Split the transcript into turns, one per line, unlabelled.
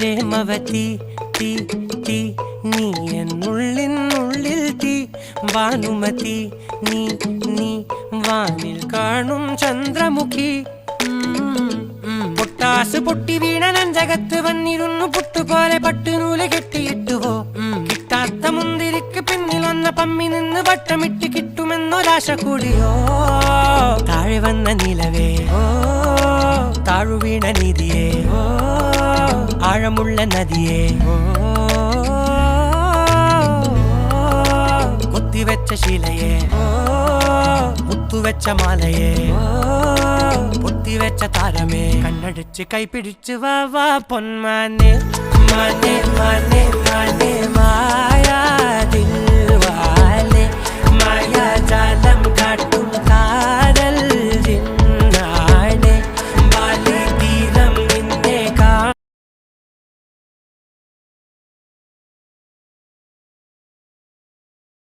പ്രേമവതി തീ തീ നീ എന്നുള്ളിൽ തീ ഭാനുമതി നീ നീ വാനിൽ കാണും ചന്ദ്രമുഖി പൊട്ടാസ് പൊട്ടി വീണ നെഞ്ചകത്ത് വന്നിരുന്നു പുട്ടുപോലെ പട്ടുനൂല് കെട്ടിയിട്ടുവോ കിട്ടാത്ത മുന്തിരിക്ക് പിന്നിൽ വന്ന പമ്മി നിന്ന് വട്ടമിട്ട് കിട്ടുമെന്നൊരാശ കൂടിയോ താഴെ വന്ന നിലവേ താഴു വീണ നിധിയേ ആഴമുള്ള നദിയേ കൊത്തിവെച്ച ശിലയേ മുത്തുവെച്ച മാലയേ പൊത്തിവെച്ച താരമേ കണ്ണടിച്ച് കൈപിടിച്ച് വാ വാ പൊന്മാനെ മാനെ മാനെ മാനെ മായാ ദിൽവാലെ മായാജാലം കാട്ടി